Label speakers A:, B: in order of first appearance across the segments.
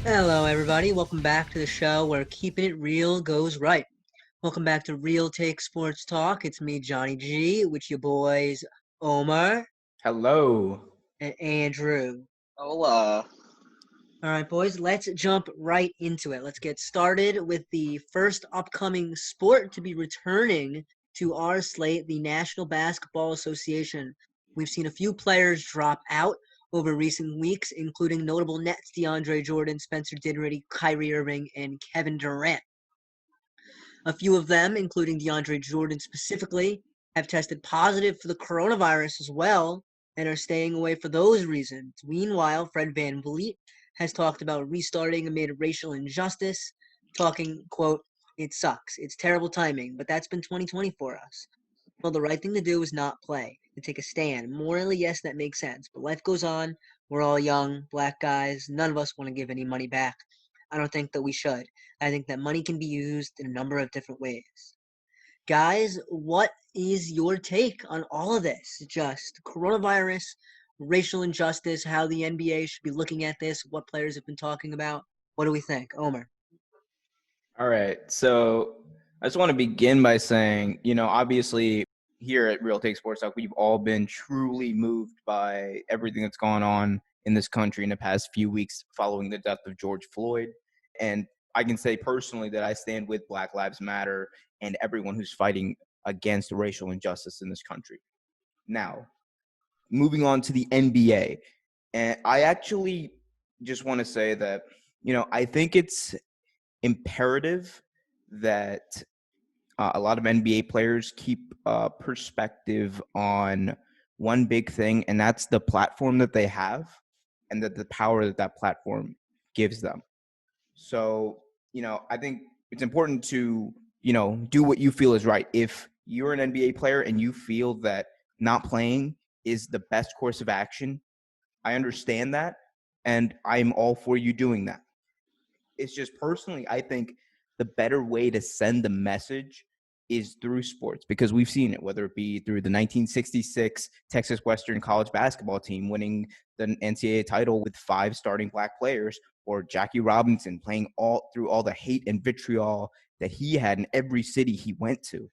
A: Hello, everybody. Welcome back to the show where keeping it real goes right. Welcome back to Real Take Sports Talk. It's me, Johnny G, with your boys, Omer
B: Hello.
A: and Andrew.
C: Hola.
A: All right, boys, let's jump right into it. Let's get started with the first upcoming sport to be returning to our slate, the National Basketball Association. We've seen a few players drop out over recent weeks, including notable Nets DeAndre Jordan, Spencer Dinwiddie, Kyrie Irving, and Kevin Durant. A few of them, including DeAndre Jordan specifically, have tested positive for the coronavirus as well and are staying away for those reasons. Meanwhile, Fred VanVleet has talked about restarting amid racial injustice, talking, quote, "It sucks. It's terrible timing, but that's been 2020 for us. Well, the right thing to do is not play, to take a stand. Morally, yes, that makes sense. But life goes on. We're all young, black guys. None of us want to give any money back. I don't think that we should. I think that money can be used in a number of different ways." Guys, what is your take on all of this? Just coronavirus, racial injustice, how the NBA should be looking at this, what players have been talking about. What do we think? Omer.
B: All right. So I just want to begin by saying, obviously here at Real Take Sports Talk, we've all been truly moved by everything that's gone on in this country in the past few weeks following the death of George Floyd. And I can say personally that I stand with Black Lives Matter and everyone who's fighting against racial injustice in this country. Now, moving on to the NBA. And I actually just want to say that, I think it's imperative that a lot of NBA players keep perspective on one big thing, and that's the platform that they have and the power that that platform gives them. So, I think it's important to, do what you feel is right. If you're an NBA player and you feel that not playing is the best course of action, I understand that, and I'm all for you doing that. It's just personally, I think the better way to send the message is through sports, because we've seen it, whether it be through the 1966 Texas Western college basketball team winning the NCAA title with 5 starting black players, or Jackie Robinson playing all through all the hate and vitriol that he had in every city he went to.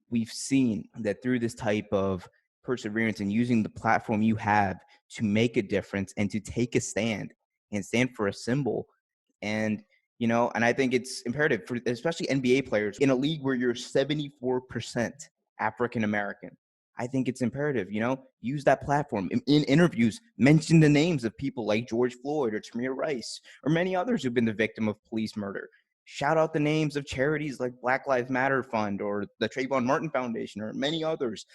B: We've seen that through this type of perseverance and using the platform you have to make a difference and to take a stand and stand for a symbol. And and I think it's imperative for especially NBA players in a league where you're 74% African American. I think it's imperative, use that platform in interviews, mention the names of people like George Floyd or Tamir Rice or many others who've been the victim of police murder. Shout out the names of charities like Black Lives Matter Fund or the Trayvon Martin Foundation or many others.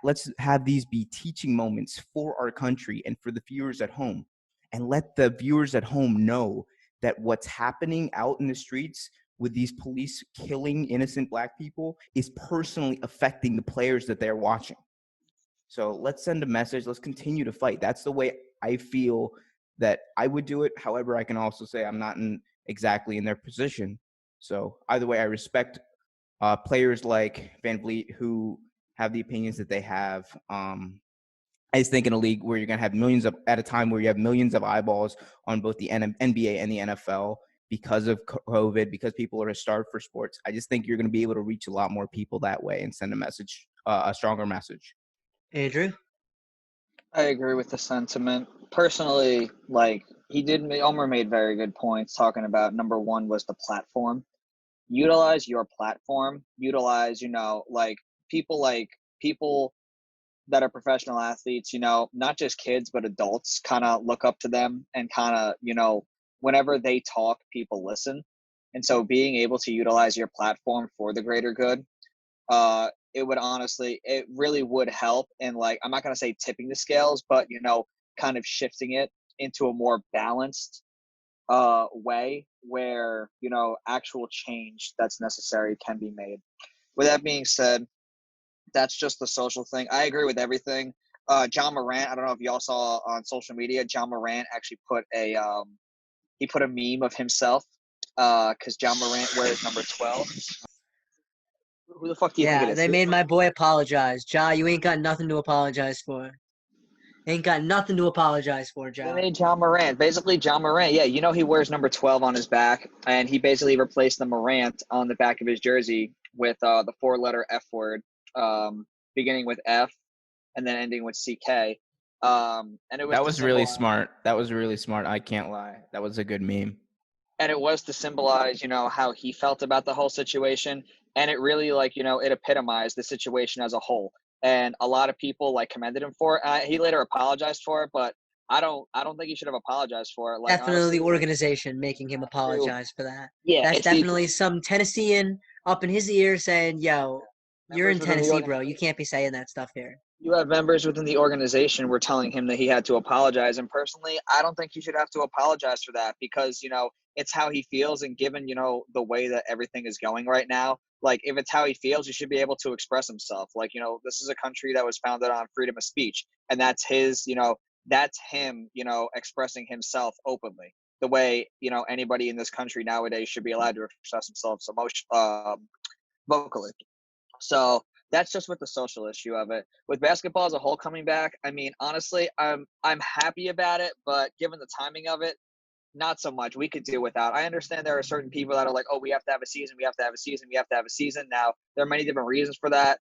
B: Let's have these be teaching moments for our country and for the viewers at home. And let the viewers at home know that what's happening out in the streets with these police killing innocent black people is personally affecting the players that they're watching. So let's send a message. Let's continue to fight. That's the way I feel that I would do it. However, I can also say I'm not exactly in their position. So either way, I respect players like VanVleet who have the opinions that they have. I just think in a league where you're going to have millions of, at a time where you have millions of eyeballs on both the NBA and the NFL because of COVID, because people are starved for sports, I just think you're going to be able to reach a lot more people that way and send a message, a stronger message.
A: Andrew?
C: I agree with the sentiment. Personally, Omer made very good points talking about number one was the platform. Utilize your platform. Utilize, people that are professional athletes, not just kids, but adults kind of look up to them and kind of, whenever they talk, people listen. And so being able to utilize your platform for the greater good, it really would help. And I'm not going to say tipping the scales, but, kind of shifting it into a more balanced way where, actual change that's necessary can be made. With that being said, that's just the social thing. I agree with everything. John Morant, I don't know if y'all saw on social media, John Morant actually put a meme of himself because John Morant wears number 12. Who the fuck do you think it
A: Yeah,
C: is?
A: they made my boy apologize. Ja, you ain't got nothing to apologize for. Ain't got nothing to apologize for,
C: They
A: Joe.
C: made John Morant. Basically, John Morant. Yeah, he wears number 12 on his back, and he basically replaced the Morant on the back of his jersey with the four-letter F word, beginning with F and then ending with CK. And it was
B: That
C: to
B: was really
C: symbolize.
B: smart. That was really smart. I can't lie. That was a good meme.
C: And it was to symbolize, how he felt about the whole situation. And it really, it epitomized the situation as a whole. And a lot of people commended him for it. He later apologized for it, but I don't think he should have apologized for it. Like,
A: Definitely
C: honestly,
A: the organization making him
C: to
A: apologize for that.
C: yeah,
A: That's
C: it's the
A: definitely some Tennessean up in his ear saying, yo, you're
C: members
A: in
C: within the
A: Tennessee, bro. You
C: organization.
A: can't be saying that stuff here.
C: You have members within the organization were telling him that he had to apologize. And personally, I don't think he should have to apologize for that because, it's how he feels. And given, the way that everything is going right now, like if it's how he feels, he should be able to express himself. Like, this is a country that was founded on freedom of speech. And that's that's him, expressing himself openly the way, anybody in this country nowadays should be allowed to express themselves vocally. So that's just with the social issue of it. With basketball as a whole coming back, I mean, honestly, I'm happy about it, but given the timing of it, not so much. We could do without. I understand there are certain people that are like, oh, we have to have a season, we have to have a season, we have to have a season. Now, there are many different reasons for that.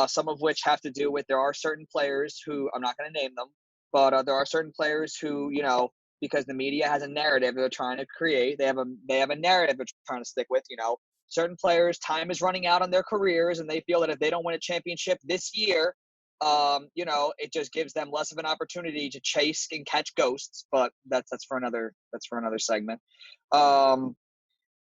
C: Some of which have to do with there are certain players who I'm not going to name them, but there are certain players who, because the media has a narrative they're trying to create. They have a narrative they're trying to stick with. Certain players, time is running out on their careers, and they feel that if they don't win a championship this year, it just gives them less of an opportunity to chase and catch ghosts. But that's for another segment. And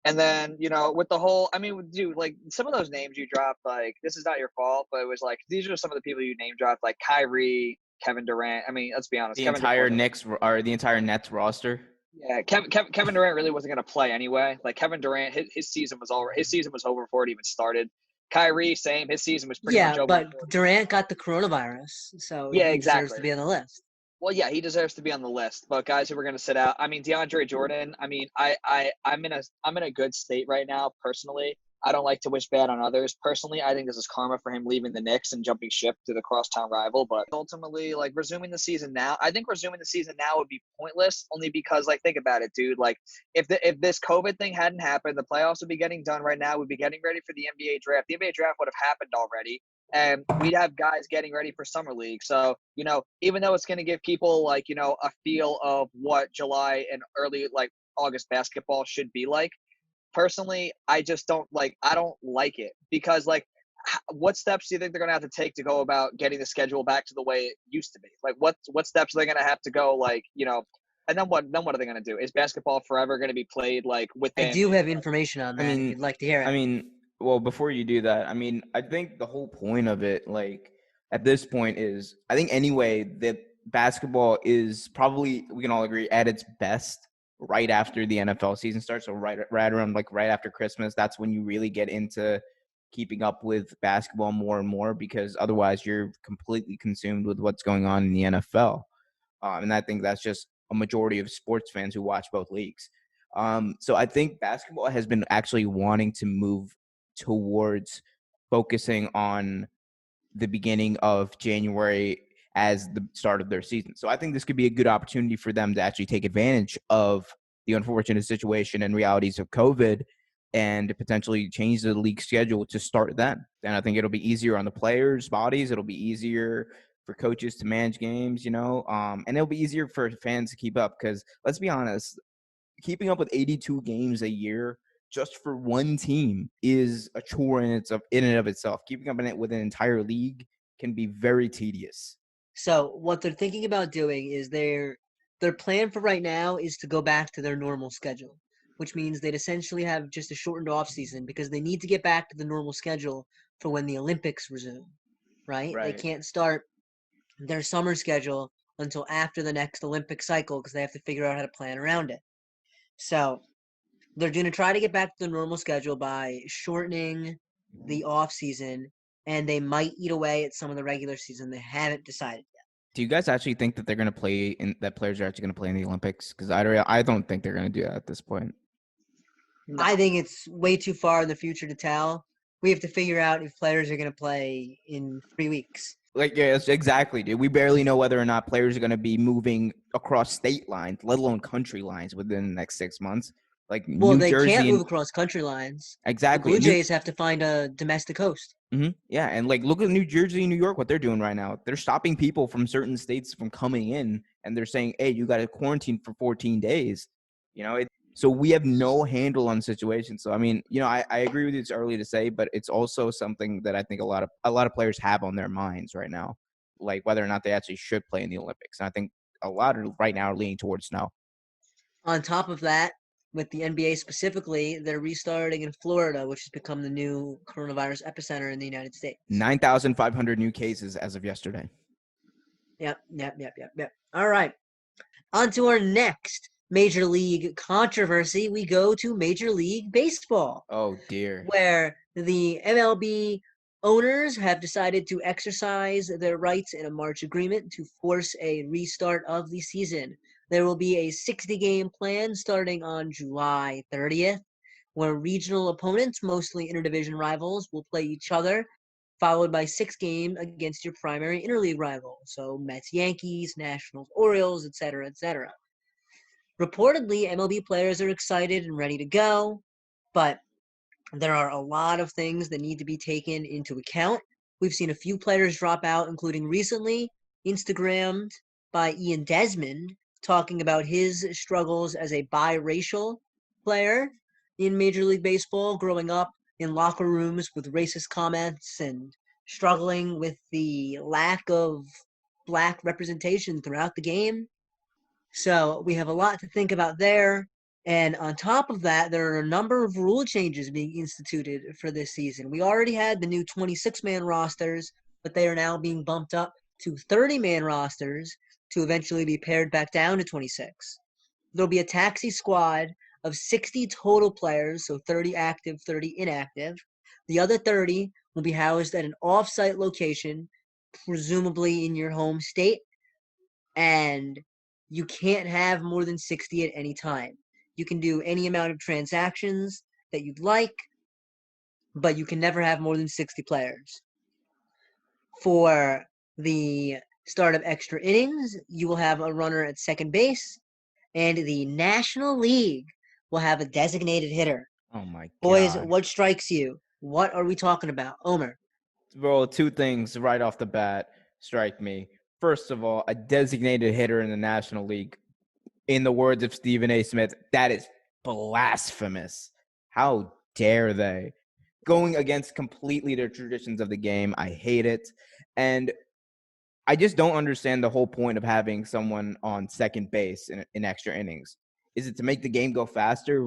C: then with the whole, I mean, dude, like some of those names you dropped, like this is not your fault, but it was like these are some of the people you name dropped, like Kyrie, Kevin Durant. I mean, let's be honest,
B: The
C: Kevin Durant
B: entire
C: wasn't.
B: Knicks or the entire Nets roster.
C: Yeah, Kevin Durant really wasn't going to play anyway. Like Kevin Durant, his season was over. His season was over before it even started. Kyrie, same. His season was pretty much
A: Yeah,
C: over
A: but
C: before.
A: Durant got the coronavirus, so
C: Yeah,
A: he deserves to
C: exactly.
A: be on the list.
C: Well, yeah, he deserves to be on the list. But guys who were going to sit out, I mean, DeAndre Jordan. I mean, I'm in a good state right now personally. I don't like to wish bad on others. Personally, I think this is karma for him leaving the Knicks and jumping ship to the crosstown rival. But ultimately, like resuming the season now, I think resuming the season now would be pointless. Only because, like, think about it, dude. Like, if this COVID thing hadn't happened, the playoffs would be getting done right now. We'd be getting ready for the NBA draft. The NBA draft would have happened already, and we'd have guys getting ready for summer league. So, even though it's going to give people a feel of what July and early August basketball should be like, personally, I don't like it because what steps do you think they're going to have to take to go about getting the schedule back to the way it used to be? Like what steps are they going to have to go and then what are they going to do? Is basketball forever going to be played
A: I
C: within
A: do have information on
B: I
A: that if
B: mean,
A: you'd like to hear
B: I
A: it.
B: mean, well, before you do that, I mean, I think the whole point of it, like at this point, is I think anyway that basketball is probably we can all agree at its best right after the NFL season starts. So right around right after Christmas, that's when you really get into keeping up with basketball more and more because otherwise you're completely consumed with what's going on in the NFL. And I think that's just a majority of sports fans who watch both leagues. So I think basketball has been actually wanting to move towards focusing on the beginning of January as the start of their season. So I think this could be a good opportunity for them to actually take advantage of the unfortunate situation and realities of COVID and potentially change the league schedule to start then. And I think it'll be easier on the players' bodies. It'll be easier for coaches to manage games, and it'll be easier for fans to keep up because let's be honest, keeping up with 82 games a year just for one team is a chore in and of itself. Keeping up in it with an entire league can be very tedious.
A: So what they're thinking about doing is their plan for right now is to go back to their normal schedule, which means they'd essentially have just a shortened off season because they need to get back to the normal schedule for when the Olympics resume, right? They
B: Right.
A: can't start their summer schedule until after the next Olympic cycle because they have to figure out how to plan around it. So they're going to try to get back to the normal schedule by shortening the off season, and they might eat away at some of the regular season. They haven't decided yet.
B: Do you guys actually think that they're going to play that players are actually going to play in the Olympics? Because I don't think they're going to do that at this point.
C: No.
A: I think it's way too far in the future to tell. We have to figure out if players are going to play in 3 weeks.
B: Like, yeah, exactly, dude. We barely know whether or not players are going to be moving across state lines, let alone country lines, within the next 6 months. Like
A: Well,
B: New
A: they can't
B: Jersey
A: move
B: and
A: across country lines. The
B: exactly
A: Blue
B: New.
A: Jays have to find a domestic host.
B: Yeah, and like look at New Jersey and New York, what they're doing right now. They're stopping people from certain states from coming in, and they're saying, "Hey, you got to quarantine for 14 days." So we have no handle on situations. So I mean, I agree with you. It's early to say, but it's also something that I think a lot of players have on their minds right now, like whether or not they actually should play in the Olympics. And I think a lot of right now are leaning towards no.
A: On top of that, with the NBA specifically, they're restarting in Florida, which has become the new coronavirus epicenter in the United States.
B: 9,500 new cases as of yesterday.
A: Yep. All right. On to our next Major League controversy. We go to Major League Baseball,
B: Oh dear.
A: where the MLB owners have decided to exercise their rights in a March agreement to force a restart of the season. There will be a 60-game plan starting on July 30th, where regional opponents, mostly interdivision rivals, will play each other, followed by 6 games against your primary interleague rival. So Mets, Yankees, Nationals, Orioles, etc., etc. Reportedly, MLB players are excited and ready to go, but there are a lot of things that need to be taken into account. We've seen a few players drop out, including recently Instagrammed by Ian Desmond talking about his struggles as a biracial player in Major League Baseball, growing up in locker rooms with racist comments and struggling with the lack of black representation throughout the game. So we have a lot to think about there. And on top of that, there are a number of rule changes being instituted for this season. We already had the new 26-man rosters, but they are now being bumped up to 30-man rosters to eventually be pared back down to 26. There'll be a taxi squad of 60 total players, so 30 active, 30 inactive. The other 30 will be housed at an off-site location, presumably in your home state, and you can't have more than 60 at any time. You can do any amount of transactions that you'd like, but you can never have more than 60 players. For the start of extra innings, you will have a runner at second base, and the National League will have a designated hitter.
B: Oh my
A: Boys,
B: god.
A: what strikes you? What are we talking about? Omer.
B: Well, two things right off the bat strike me. First of all, a designated hitter in the National League. In the words of Stephen A. Smith, that is blasphemous. How dare they? Going against completely the traditions of the game. I hate it. And I just don't understand the whole point of having someone on second base in extra innings. Is it to make the game go faster?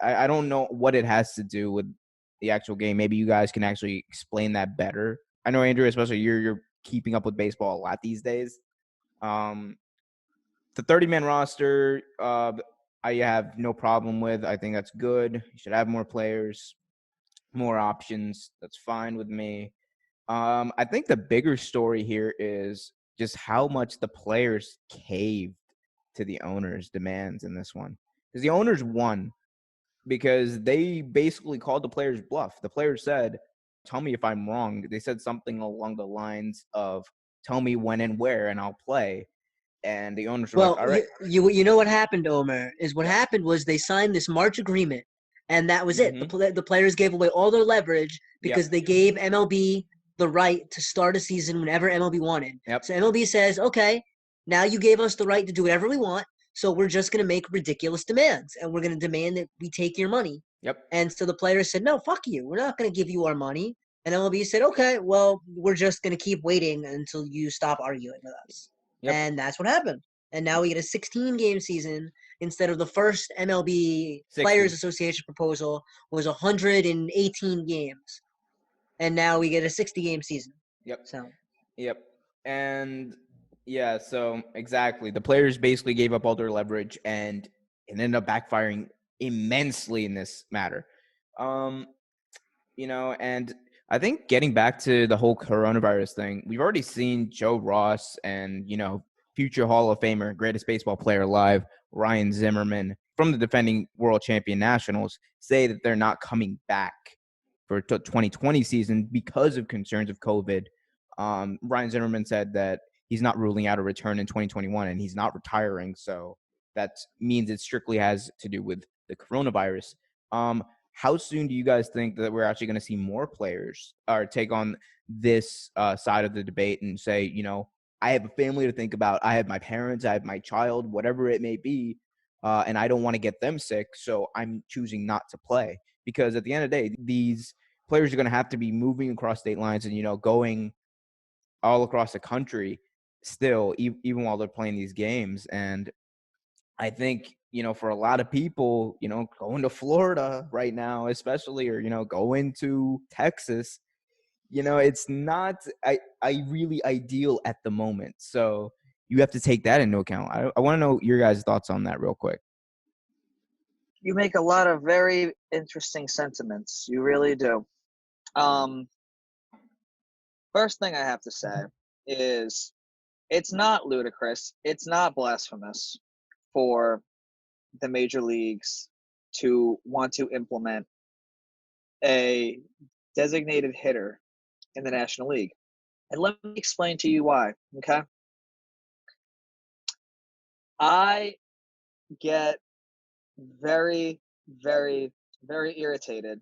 B: I don't know what it has to do with the actual game. Maybe you guys can actually explain that better. I know Andrew, especially you're keeping up with baseball a lot these days. The 30-man roster, I have no problem with. I think that's good. You should have more players, more options. That's fine with me. I think the bigger story here is just how much the players caved to the owners' demands in this one. Because the owners won because they basically called the players bluff. The players said, "Tell me if I'm wrong." They said something along the lines of, "Tell me when and where, and I'll play." And the owners were like,
A: Well,
B: "All right."
A: you know what happened, Omer, is what
B: Yeah.
A: happened was they signed this March agreement, and that was it.
B: Mm-hmm.
A: The players gave away all their leverage because
B: Yep.
A: they gave MLB the right to start a season whenever MLB wanted.
B: Yep.
A: So MLB says, okay, now you gave us the right to do whatever we want, so we're just going to make ridiculous demands, and we're going to demand that we take your money.
B: Yep.
A: And so the players said, no, fuck you. We're not going to give you our money. And MLB said, okay, well, we're just going to keep waiting until you stop arguing with us.
B: Yep.
A: And that's what happened. And now we get a 16-game season instead of the first MLB
B: 60.
A: Players Association proposal was 118 games. And now we get a 60-game season.
B: Yep.
A: So
B: Yep. And yeah, so exactly. The players basically gave up all their leverage and it ended up backfiring immensely in this matter. And I think getting back to the whole coronavirus thing, we've already seen Joe Ross and, future Hall of Famer, greatest baseball player alive, Ryan Zimmerman from the defending world champion Nationals say that they're not coming back for 2020 season because of concerns of COVID. Ryan Zimmerman said that he's not ruling out a return in 2021, and he's not retiring. So that means it strictly has to do with the coronavirus. How soon do you guys think that we're actually going to see more players or take on this side of the debate and say, you know, I have a family to think about. I have my parents, I have my child, whatever it may be, and I don't want to get them sick, so I'm choosing not to play. Because at the end of the day, these players are going to have to be moving across state lines and, you know, going all across the country still, even while they're playing these games. And I think, you know, for a lot of people, you know, going to Florida right now, especially, or, you know, going to Texas, you know, it's not I really ideal at the moment. So you have to take that into account. I want to know your guys' thoughts on that real quick.
C: You make a lot of very interesting sentiments. You really do. First thing I have to say is it's not ludicrous. It's not blasphemous for the major leagues to want to implement a designated hitter in the National League. And let me explain to you why, okay? I get very, very, very irritated.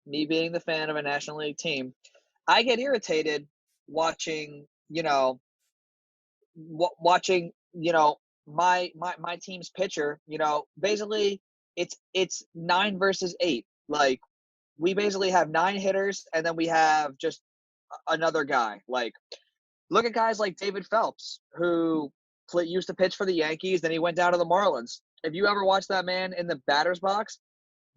C: Me being the fan of a National League team, I get irritated watching, you know, my team's pitcher, you know, basically it's 9 versus 8. Like we basically have 9 hitters and then we have just another guy. Like look at guys like David Phelps who used to pitch for the Yankees, then he went down to the Marlins. If you ever watched that man in the batter's box,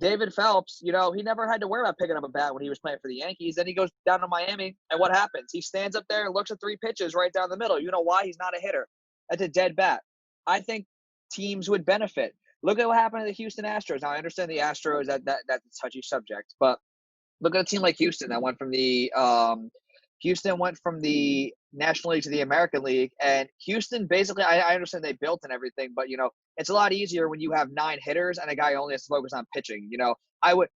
C: David Phelps, you know, he never had to worry about picking up a bat when he was playing for the Yankees. Then he goes down to Miami, and what happens? He stands up there and looks at 3 pitches right down the middle. You know why? He's not a hitter. That's a dead bat. I think teams would benefit. Look at what happened to the Houston Astros. Now, I understand the Astros, that's a touchy subject, but look at a team like Houston that went from the National League to the American League, and Houston basically, I understand they built and everything, but you know it's a lot easier when you have 9 hitters and a guy only has to focus on pitching. You know, I would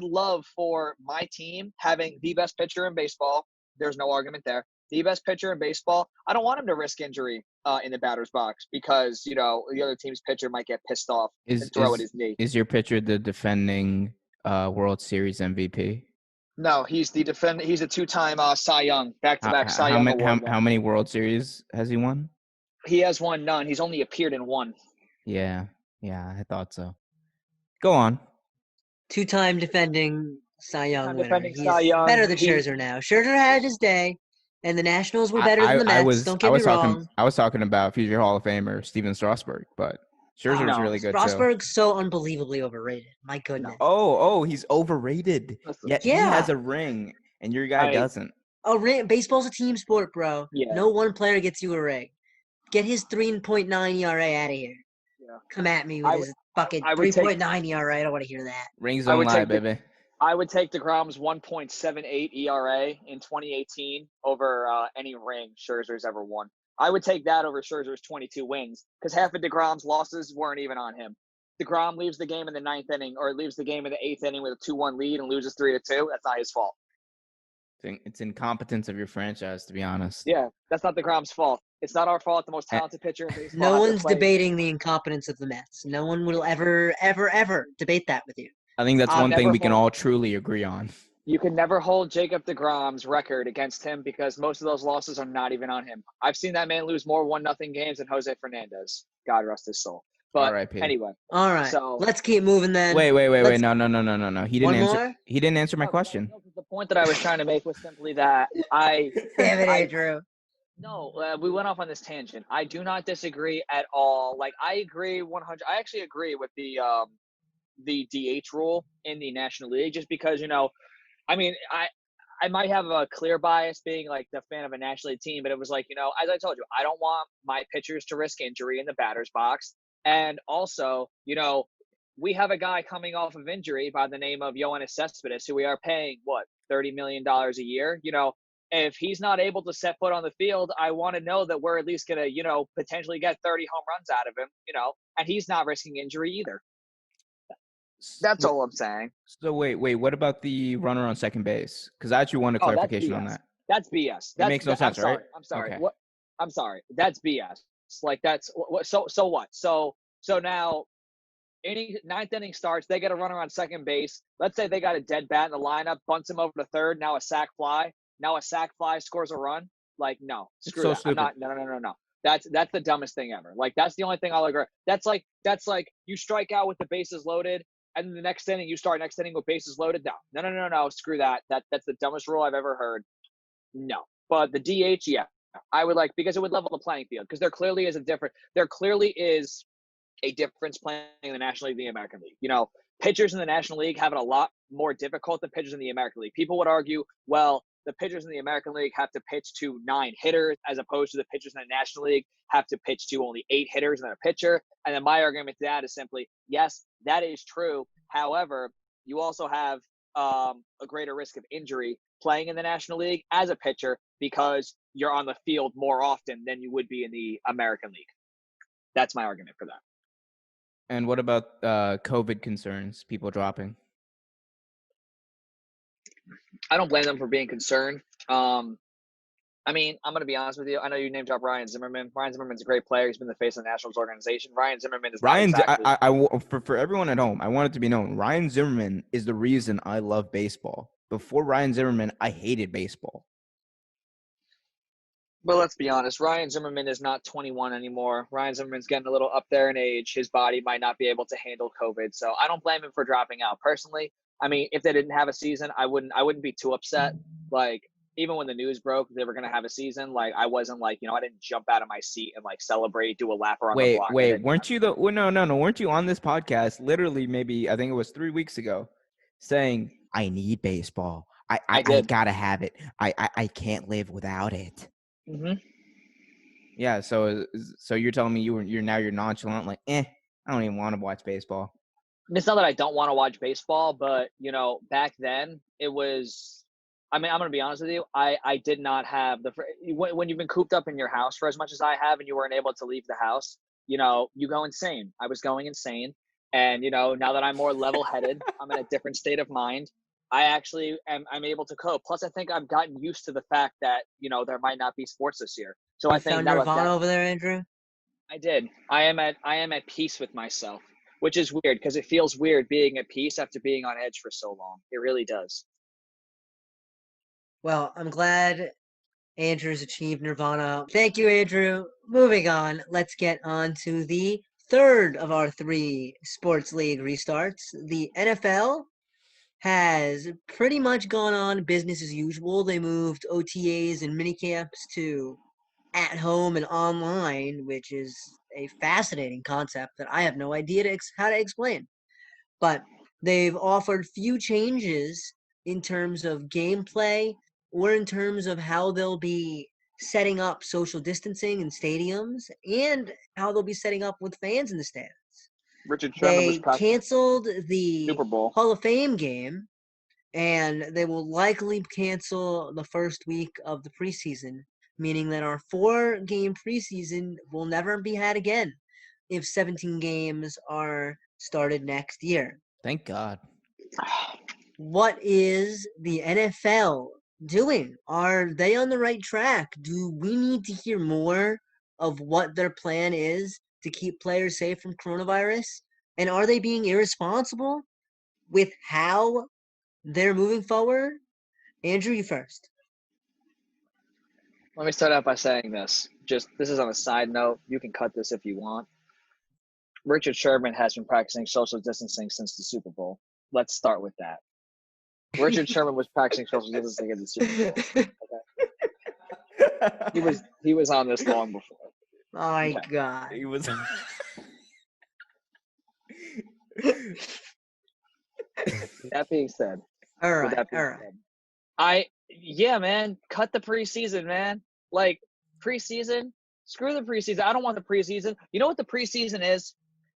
C: love for my team having the best pitcher in baseball. There's no argument there. The best pitcher in baseball. I don't want him to risk injury in the batter's box because you know the other team's pitcher might get pissed off and throw at his knee.
B: Is your pitcher the defending World Series MVP?
C: No, he's the 2-time Cy Young, back-to-back Cy Young award.
B: How many World Series has he won?
C: He has won none. He's only appeared in 1.
B: Yeah, I thought so. Go on.
A: 2-time defending Cy Young winner.
C: Defending
A: He's
C: Cy Young.
A: better than Scherzer now. Scherzer had his day, and the Nationals were better than the Mets. Don't get me wrong.
B: I was talking about future Hall of Famer Steven Strasburg, but Scherzer was really good
A: Strasburg's so unbelievably overrated. My goodness.
B: Oh, he's overrated. Yet he has a ring, and your guy doesn't.
A: A ring. Baseball's a team sport, bro.
C: Yeah.
A: No one player gets you a ring. Get his 3.9 ERA out of here. Yeah. Come at me with his fucking 3.9 ERA. I don't want to hear that.
B: Rings don't lie, baby.
C: I would take DeGrom's 1.78 ERA in 2018 over any ring Scherzer's ever won. I would take that over Scherzer's 22 wins because half of DeGrom's losses weren't even on him. DeGrom leaves the game in the 9th inning or leaves the game in the 8th inning with a 2-1 lead and loses 3-2. That's not his fault.
B: It's incompetence of your franchise, to be honest.
C: Yeah, that's not DeGrom's fault. It's not our fault. The most talented pitcher in baseball.
A: No one's debating the incompetence of the Mets. No one will ever debate that with you.
B: I think that's one thing we can all truly agree on.
C: You can never hold Jacob DeGrom's record against him because most of those losses are not even on him. I've seen that man lose more 1-0 games than Jose Fernandez. God rest his soul. But anyway.
A: All right. So let's keep moving then.
B: Wait. No. He didn't answer my question.
C: The point that I was trying to make was simply that
A: Damn it, Andrew.
C: No, we went off on this tangent. I do not disagree at all. Like I agree 100. I actually agree with the DH rule in the National League just because, you know, I mean, I might have a clear bias being like the fan of a National League team, but it was like, you know, as I told you, I don't want my pitchers to risk injury in the batter's box. And also, you know, we have a guy coming off of injury by the name of Yoenis Cespedes, who we are paying, $30 million a year. You know, if he's not able to set foot on the field, I want to know that we're at least going to, you know, potentially get 30 home runs out of him, you know, and he's not risking injury either. That's all I'm saying.
B: So wait, what about the runner on second base? Because I actually wanted clarification on that.
C: That's BS.
B: It makes no sense, right?
C: I'm sorry.
B: Okay.
C: What? I'm sorry. That's BS. Like that's what. So what? So now ninth inning starts. They get a runner on second base. Let's say they got a dead bat in the lineup, bunts him over to third. Now a sac fly. Now a sac fly scores a run. Like no,
B: It's
C: screw
B: so
C: that. I'm
B: stupid.
C: not. No. That's the dumbest thing ever. Like that's the only thing I'll agree. That's like you strike out with the bases loaded, and then the next inning you start next inning with bases loaded. No. Screw that. That's the dumbest rule I've ever heard. No, but the DH, yeah, I would like because it would level the playing field because there clearly is a difference playing in the National League and the American League. You know, pitchers in the National League have it a lot more difficult than pitchers in the American League. People would argue, well, the pitchers in the American League have to pitch to 9 hitters as opposed to the pitchers in the National League have to pitch to only 8 hitters and a pitcher. And then my argument to that is simply, yes, that is true. However, you also have a greater risk of injury playing in the National League as a pitcher because you're on the field more often than you would be in the American League. That's my argument for that.
B: And what about COVID concerns? People dropping.
C: I don't blame them for being concerned. I mean, I'm going to be honest with you. I know you name drop Ryan Zimmerman. Ryan Zimmerman's a great player. He's been the face of the Nationals organization. Ryan Zimmerman is not exactly.
B: For everyone at home, I want it to be known. Ryan Zimmerman is the reason I love baseball. Before Ryan Zimmerman, I hated baseball.
C: But let's be honest. Ryan Zimmerman is not 21 anymore. Ryan Zimmerman's getting a little up there in age. His body might not be able to handle COVID. So I don't blame him for dropping out. Personally, I mean, if they didn't have a season, I wouldn't be too upset. Like, even when the news broke they were going to have a season, like I wasn't like, I didn't jump out of my seat and like celebrate, do a lap around the block.
B: Wait, weren't you no, weren't you on this podcast literally maybe I think it was 3 weeks ago saying I need baseball. I gotta have it. I can't live without it.
C: Mm-hmm.
B: Yeah, so you're telling me you're nonchalant, like, I don't even want to watch baseball.
C: It's not that I don't want to watch baseball, but back then it was. I mean, I'm gonna be honest with you. I did not have when you've been cooped up in your house for as much as I have, and you weren't able to leave the house. You go insane. I was going insane, and now that I'm more level-headed, I'm in a different state of mind. I actually I'm able to cope. Plus, I think I've gotten used to the fact that there might not be sports this year. So I think
A: found Nirvana over there, Andrew.
C: I did. I am at peace with myself, which is weird because it feels weird being at peace after being on edge for so long. It really does.
A: Well, I'm glad Andrew's achieved Nirvana. Thank you, Andrew. Moving on, let's get on to the third of our 3 sports league restarts. The NFL has pretty much gone on business as usual. They moved OTAs and minicamps to at home and online, which is a fascinating concept that I have no idea how to explain. But they've offered few changes in terms of gameplay or in terms of how they'll be setting up social distancing in stadiums and how they'll be setting up with fans in the stands.
C: Richard Sherman was
A: canceled the
C: Super Bowl
A: Hall of Fame game, and they will likely cancel the first week of the preseason, meaning that our 4-game preseason will never be had again if 17 games are started next year.
B: Thank God.
A: What is the NFL doing? Are they on the right track? Do we need to hear more of what their plan is to keep players safe from coronavirus? And are they being irresponsible with how they're moving forward? Andrew, you first.
C: Let me start out by saying this. This is on a side note. You can cut this if you want. Richard Sherman has been practicing social distancing since the Super Bowl. Let's start with that. Richard Sherman was practicing social distancing in the Super Bowl. Okay? He was on this long before.
A: Oh my God.
B: He was.
C: That being said.
A: All right.
C: Yeah, man. Cut the preseason, man. Like, preseason, screw the preseason. I don't want the preseason. You know what the preseason is?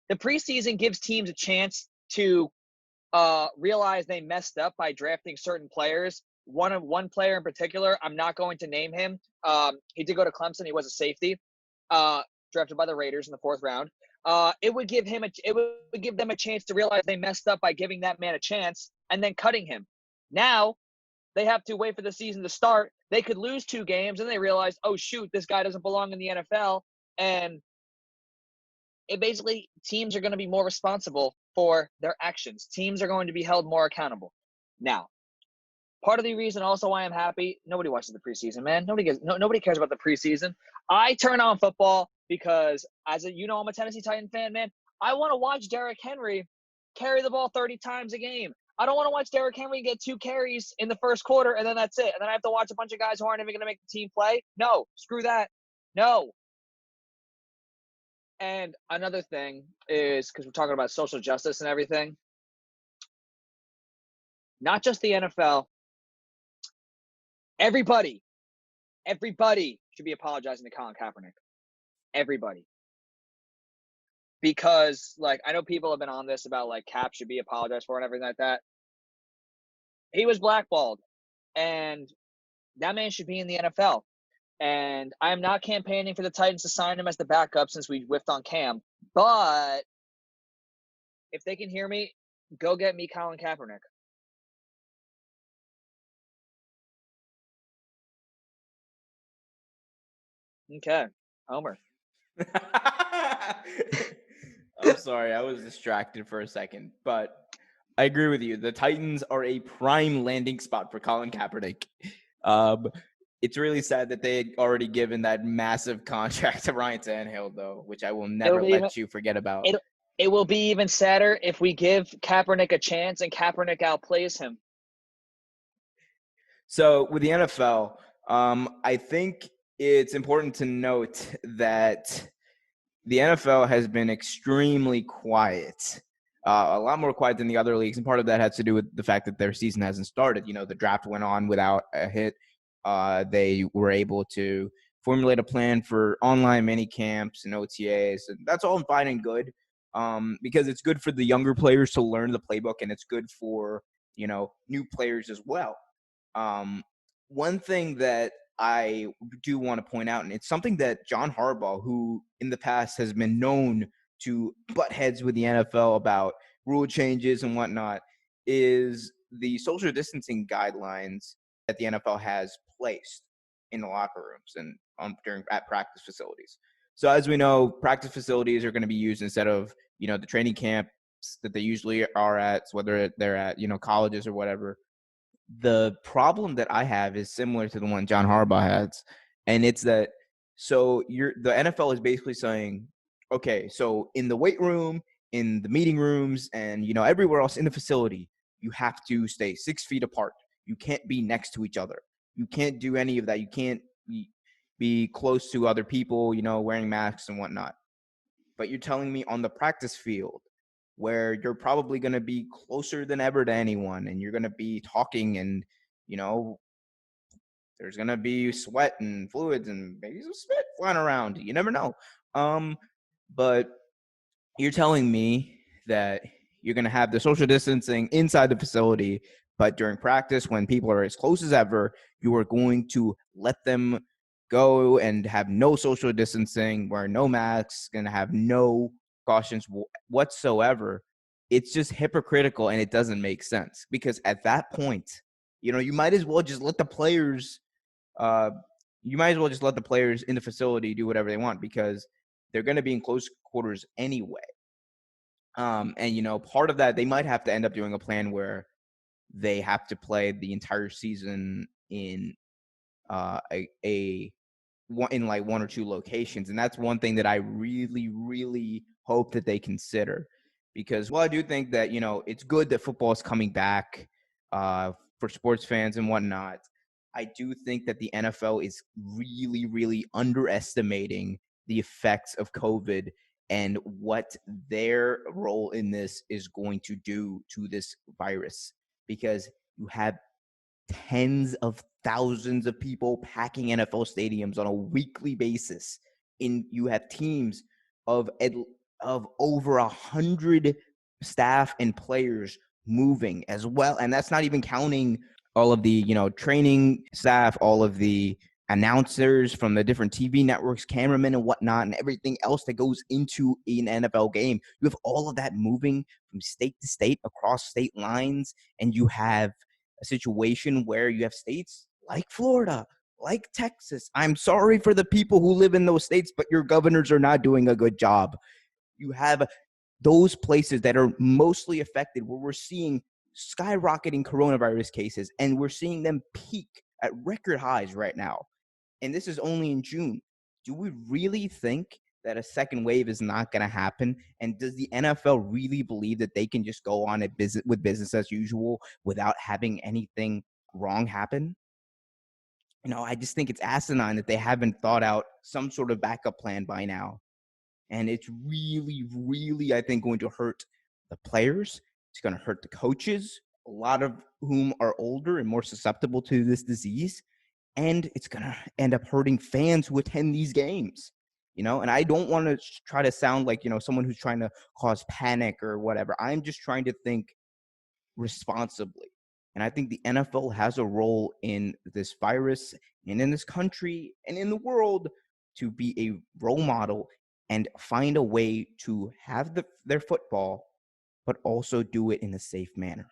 C: The preseason gives teams a chance to realize they messed up by drafting certain players. One player in particular, I'm not going to name him. He did go to Clemson. He was a safety, drafted by the Raiders in the 4th round. It would give them a chance to realize they messed up by giving that man a chance and then cutting him. Now, they have to wait for the season to start. They could lose 2 games and they realize, oh shoot, this guy doesn't belong in the NFL. And it basically, teams are going to be more responsible for their actions. Teams are going to be held more accountable. Now, part of the reason also why I'm happy, nobody watches the preseason, man. Nobody cares about the preseason. I turn on football because, I'm a Tennessee Titan fan, man. I want to watch Derrick Henry carry the ball 30 times a game. I don't want to watch Derrick Henry get 2 carries in the first quarter and then that's it. And then I have to watch a bunch of guys who aren't even going to make the team play. No, screw that. No. And another thing is, because we're talking about social justice and everything, not just the NFL, everybody should be apologizing to Colin Kaepernick. Everybody. Because, I know people have been on this about, Cap should be apologized for and everything like that. He was blackballed, and that man should be in the NFL. And I'm not campaigning for the Titans to sign him as the backup since we whiffed on Cam. But if they can hear me, go get me Colin Kaepernick. Okay, Omer.
B: I'm sorry, I was distracted for a second, but I agree with you. The Titans are a prime landing spot for Colin Kaepernick. It's really sad that they had already given that massive contract to Ryan Tannehill, though, which I will never let you forget about.
C: It will be even sadder if we give Kaepernick a chance and Kaepernick outplays him.
B: So with the NFL, I think it's important to note that the NFL has been extremely quiet, a lot more quiet than the other leagues. And part of that has to do with the fact that their season hasn't started. The draft went on without a hit. They were able to formulate a plan for online mini camps and OTAs. And that's all fine and good, because it's good for the younger players to learn the playbook, and it's good for, new players as well. One thing that I do want to point out, and it's something that John Harbaugh, who in the past has been known to butt heads with the NFL about rule changes and whatnot, is the social distancing guidelines that the NFL has placed in the locker rooms and at practice facilities. So as we know, practice facilities are going to be used instead of, the training camps that they usually are at, whether they're at, colleges or whatever. The problem that I have is similar to the one John Harbaugh has, and it's that the NFL is basically saying, okay, so in the weight room, in the meeting rooms, and everywhere else in the facility, you have to stay 6 feet apart. You can't be next to each other. You can't do any of that. You can't be close to other people, wearing masks and whatnot. But you're telling me on the practice field, where you're probably going to be closer than ever to anyone, and you're going to be talking, and there's going to be sweat and fluids and maybe some spit flying around. You never know. But you're telling me that you're going to have the social distancing inside the facility, but during practice, when people are as close as ever, you are going to let them go and have no social distancing, wear no masks, going to have no cautions whatsoever. It's just hypocritical, and it doesn't make sense, because at that point, you might as well just let the players in the facility do whatever they want, because they're going to be in close quarters anyway. And part of that, they might have to end up doing a plan where they have to play the entire season in one or two locations. And that's one thing that I really, really hope that they consider, because while I do think that, it's good that football is coming back for sports fans and whatnot, I do think that the NFL is really, really underestimating the effects of COVID and what their role in this is going to do to this virus, because you have tens of thousands of people packing NFL stadiums on a weekly basis. You have teams of over 100 staff and players moving as well, and that's not even counting all of the training staff, all of the announcers from the different TV networks, cameramen and whatnot, and everything else that goes into an NFL game. You have all of that moving from state to state across state lines, and you have a situation where you have states like Florida, like Texas. I'm sorry for the people who live in those states, but your governors are not doing a good job. You have those places that are mostly affected where we're seeing skyrocketing coronavirus cases, and we're seeing them peak at record highs right now. And this is only in June. Do we really think that a second wave is not going to happen? And does the NFL really believe that they can just go on with business as usual without having anything wrong happen? I just think it's asinine that they haven't thought out some sort of backup plan by now. And it's really, really, I think, going to hurt the players. It's going to hurt the coaches, a lot of whom are older and more susceptible to this disease. And it's going to end up hurting fans who attend these games. And I don't want to try to sound like, someone who's trying to cause panic or whatever. I'm just trying to think responsibly. And I think the NFL has a role in this virus and in this country and in the world to be a role model and find a way to have their football, but also do it in a safe manner.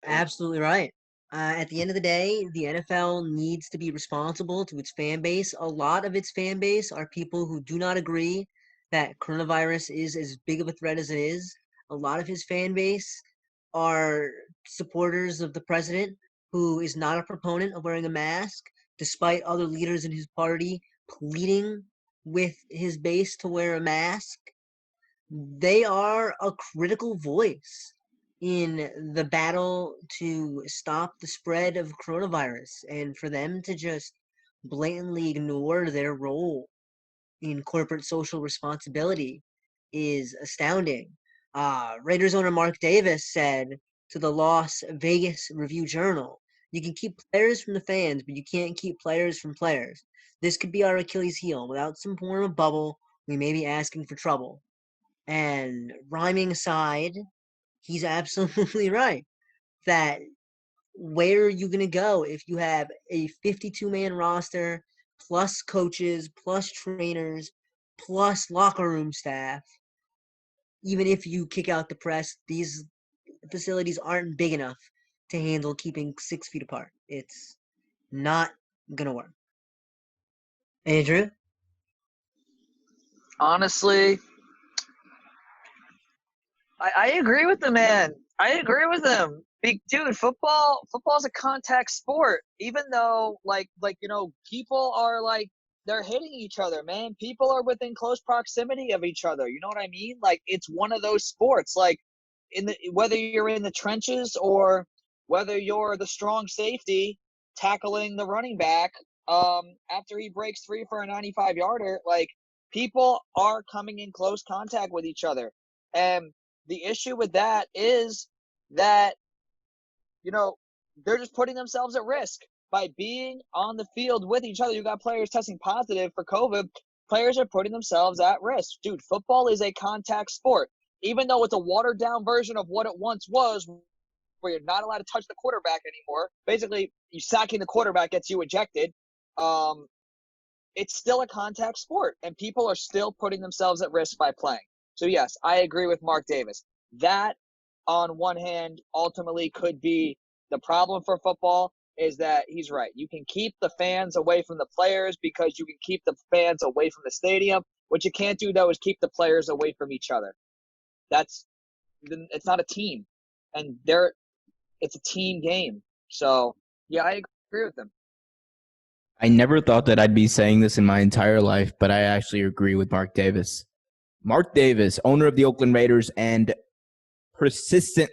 A: Absolutely right. At the end of the day, the NFL needs to be responsible to its fan base. A lot of its fan base are people who do not agree that coronavirus is as big of a threat as it is. A lot of his fan base are supporters of the president, who is not a proponent of wearing a mask, despite other leaders in his party pleading with his base to wear a mask. They are a critical voice in the battle to stop the spread of coronavirus, and for them to just blatantly ignore their role in corporate social responsibility is astounding. Raiders owner Mark Davis said to the Las Vegas Review-Journal, "You can keep players from the fans, but you can't keep players from players. This could be our Achilles heel. Without some form of bubble, we may be asking for trouble." And rhyming aside, he's absolutely right that where are you going to go if you have a 52-man roster plus coaches plus trainers plus locker room staff? Even if you kick out the press, these facilities aren't big enough to handle keeping 6 feet apart. It's not going to work. Andrew?
C: Honestly, I agree with the man. I agree with him. Dude, football's a contact sport. Even though people are they're hitting each other, man. People are within close proximity of each other. You know what I mean? Like, it's one of those sports. Like, whether you're in the trenches or whether you're the strong safety tackling the running back after he breaks free for a 95-yarder, like, people are coming in close contact with each other. And the issue with that is that, they're just putting themselves at risk by being on the field with each other. You got players testing positive for COVID. Players are putting themselves at risk. Dude, football is a contact sport. Even though it's a watered down version of what it once was, where you're not allowed to touch the quarterback anymore. Basically, you sacking the quarterback gets you ejected. It's still a contact sport, and people are still putting themselves at risk by playing. So, yes, I agree with Mark Davis. That, on one hand, ultimately could be the problem for football, is that he's right. You can keep the fans away from the players because you can keep the fans away from the stadium. What you can't do, though, is keep the players away from each other. It's not a team, and it's a team game. So, yeah, I agree with him.
B: I never thought that I'd be saying this in my entire life, but I actually agree with Mark Davis. Mark Davis, owner of the Oakland Raiders and persistent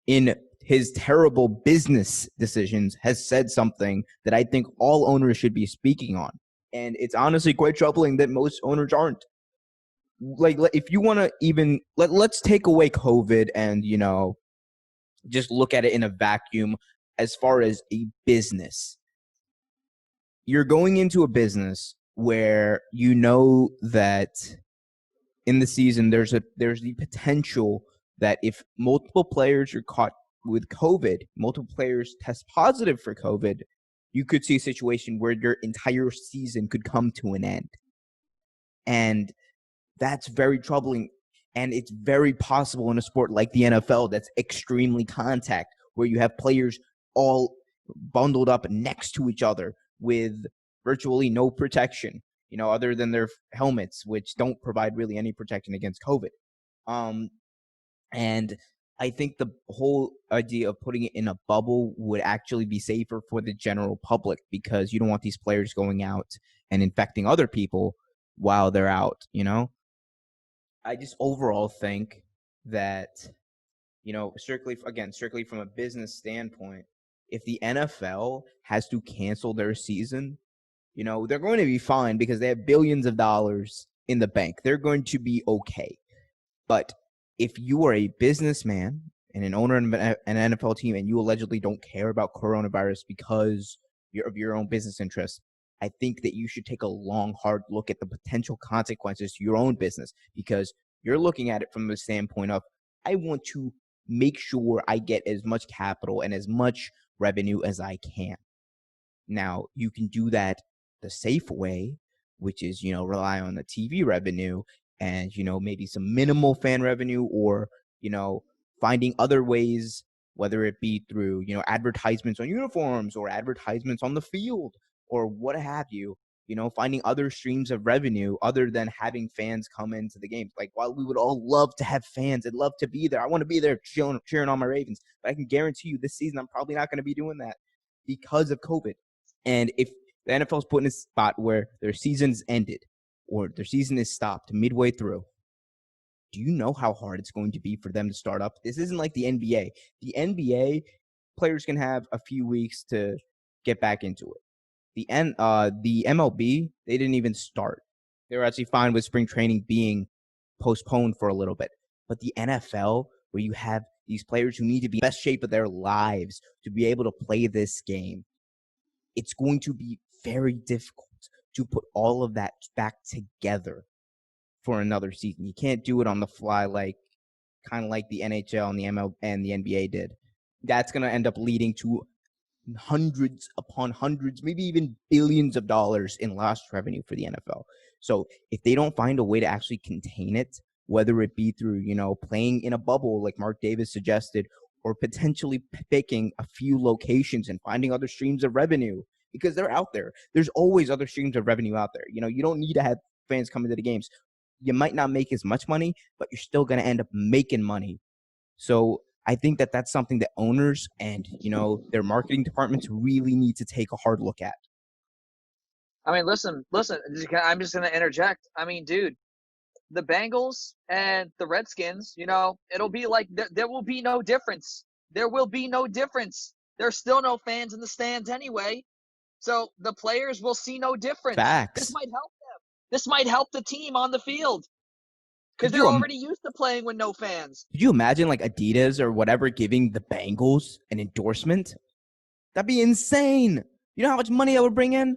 B: in his terrible business decisions, has said something that I think all owners should be speaking on. And it's honestly quite troubling that most owners aren't. Like, if you want to even, let's take away COVID and, just look at it in a vacuum as far as a business. You're going into a business where you know that in the season there's the potential that if multiple players are caught with COVID, multiple players test positive for COVID, you could see a situation where your entire season could come to an end. And that's very troubling. And it's very possible in a sport like the NFL that's extremely contact, where you have players all bundled up next to each other with virtually no protection, other than their helmets, which don't provide really any protection against COVID. And I think the whole idea of putting it in a bubble would actually be safer for the general public, because you don't want these players going out and infecting other people while they're out, I just overall think that, strictly from a business standpoint, if the NFL has to cancel their season, they're going to be fine because they have billions of dollars in the bank. They're going to be okay. But if you are a businessman and an owner of an NFL team and you allegedly don't care about coronavirus because of your own business interests, I think that you should take a long, hard look at the potential consequences to your own business, because you're looking at it from the standpoint of, I want to make sure I get as much capital and as much revenue as I can. Now, you can do that the safe way, which is, rely on the TV revenue and, maybe some minimal fan revenue, or, finding other ways, whether it be through, advertisements on uniforms or advertisements on the field or what have you, finding other streams of revenue other than having fans come into the games. Like, while we would all love to have fans, I'd love to be there. I want to be there cheering on my Ravens, but I can guarantee you this season I'm probably not going to be doing that because of COVID. And if the NFL is put in a spot where their season's ended or their season is stopped midway through, do you know how hard it's going to be for them to start up? This isn't like the NBA. The NBA players can have a few weeks to get back into it. The MLB, they didn't even start. They were actually fine with spring training being postponed for a little bit. But the NFL, where you have these players who need to be in the best shape of their lives to be able to play this game, it's going to be very difficult to put all of that back together for another season. You can't do it on the fly, kind of like the NHL and the ML and the NBA did. That's going to end up leading to hundreds upon hundreds, maybe even billions of dollars in lost revenue for the NFL. So if they don't find a way to actually contain it, whether it be through, playing in a bubble like Mark Davis suggested, or potentially picking a few locations and finding other streams of revenue, because they're out there. There's always other streams of revenue out there. You don't need to have fans come into the games. You might not make as much money, but you're still going to end up making money. So I think that that's something that owners and, their marketing departments really need to take a hard look at.
C: I mean, listen, I'm just going to interject. I mean, dude, the Bengals and the Redskins, it'll be like there will be no difference. There will be no difference. There's still no fans in the stands anyway. So the players will see no difference.
B: Facts.
C: This might help them. This might help the team on the field, because they're already used to playing with no fans.
B: Could you imagine like Adidas or whatever giving the Bengals an endorsement? That'd be insane. You know how much money that would bring in?